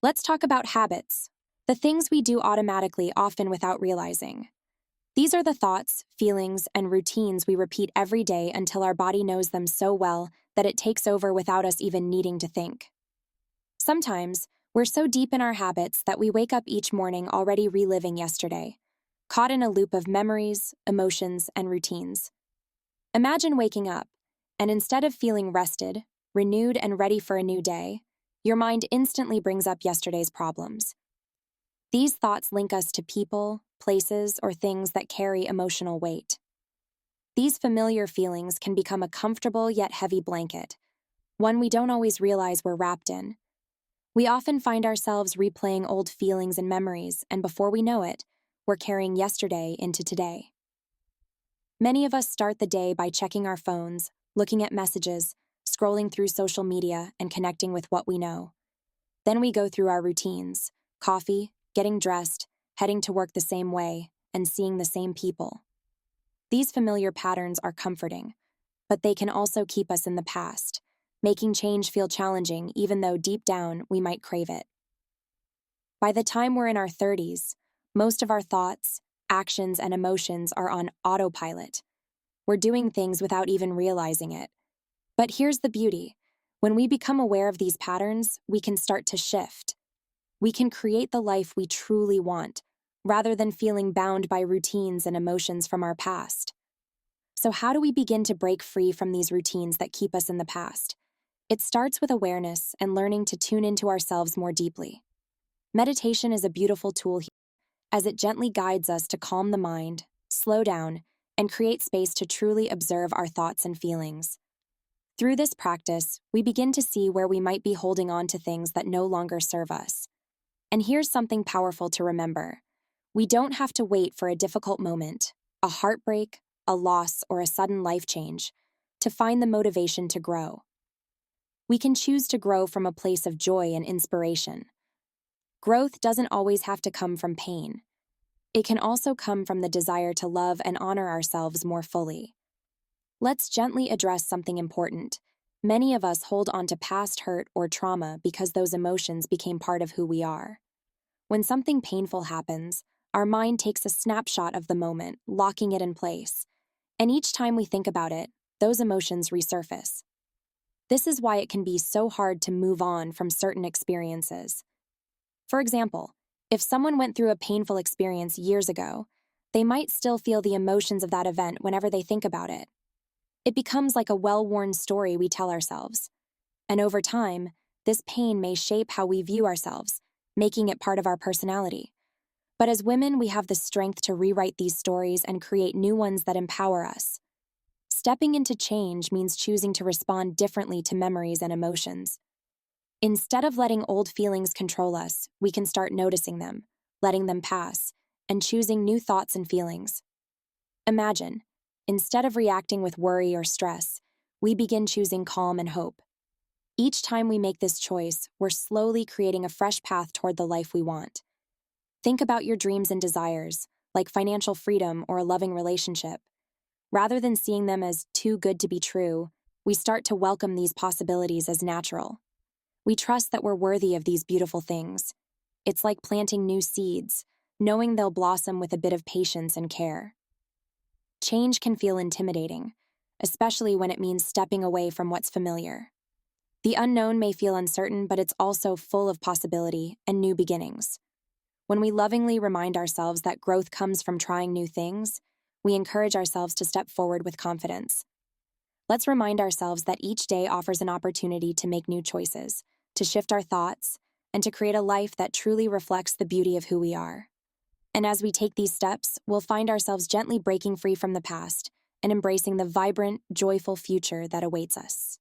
Let's talk about habits, the things we do automatically, often without realizing. These are the thoughts, feelings, and routines we repeat every day until our body knows them so well that it takes over without us even needing to think. Sometimes, we're so deep in our habits that we wake up each morning already reliving yesterday, caught in a loop of memories, emotions, and routines. Imagine waking up, and instead of feeling rested, renewed, and ready for a new day, your mind instantly brings up yesterday's problems. These thoughts link us to people, places, or things that carry emotional weight. These familiar feelings can become a comfortable yet heavy blanket, one we don't always realize we're wrapped in. We often find ourselves replaying old feelings and memories, and before we know it, we're carrying yesterday into today. Many of us start the day by checking our phones, looking at messages, scrolling through social media, and connecting with what we know. Then we go through our routines: coffee, getting dressed, heading to work the same way, and seeing the same people. These familiar patterns are comforting, but they can also keep us in the past, making change feel challenging even though deep down we might crave it. By the time we're in our 30s, most of our thoughts, actions, and emotions are on autopilot. We're doing things without even realizing it. But here's the beauty. When we become aware of these patterns, we can start to shift. We can create the life we truly want, rather than feeling bound by routines and emotions from our past. So how do we begin to break free from these routines that keep us in the past? It starts with awareness and learning to tune into ourselves more deeply. Meditation is a beautiful tool here, as it gently guides us to calm the mind, slow down, and create space to truly observe our thoughts and feelings. Through this practice, we begin to see where we might be holding on to things that no longer serve us. And here's something powerful to remember. We don't have to wait for a difficult moment, a heartbreak, a loss, or a sudden life change, to find the motivation to grow. We can choose to grow from a place of joy and inspiration. Growth doesn't always have to come from pain. It can also come from the desire to love and honor ourselves more fully. Let's gently address something important. Many of us hold on to past hurt or trauma because those emotions became part of who we are. When something painful happens, our mind takes a snapshot of the moment, locking it in place. And each time we think about it, those emotions resurface. This is why it can be so hard to move on from certain experiences. For example, if someone went through a painful experience years ago, they might still feel the emotions of that event whenever they think about it. It becomes like a well-worn story we tell ourselves. And over time, this pain may shape how we view ourselves, making it part of our personality. But as women, we have the strength to rewrite these stories and create new ones that empower us. Stepping into change means choosing to respond differently to memories and emotions. Instead of letting old feelings control us, we can start noticing them, letting them pass, and choosing new thoughts and feelings. Imagine, instead of reacting with worry or stress, we begin choosing calm and hope. Each time we make this choice, we're slowly creating a fresh path toward the life we want. Think about your dreams and desires, like financial freedom or a loving relationship. Rather than seeing them as too good to be true, we start to welcome these possibilities as natural. We trust that we're worthy of these beautiful things. It's like planting new seeds, knowing they'll blossom with a bit of patience and care. Change can feel intimidating, especially when it means stepping away from what's familiar. The unknown may feel uncertain, but it's also full of possibility and new beginnings. When we lovingly remind ourselves that growth comes from trying new things, we encourage ourselves to step forward with confidence. Let's remind ourselves that each day offers an opportunity to make new choices, to shift our thoughts, and to create a life that truly reflects the beauty of who we are. And as we take these steps, we'll find ourselves gently breaking free from the past and embracing the vibrant, joyful future that awaits us.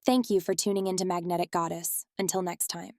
Thank you for tuning into Magnetic Goddess. Until next time.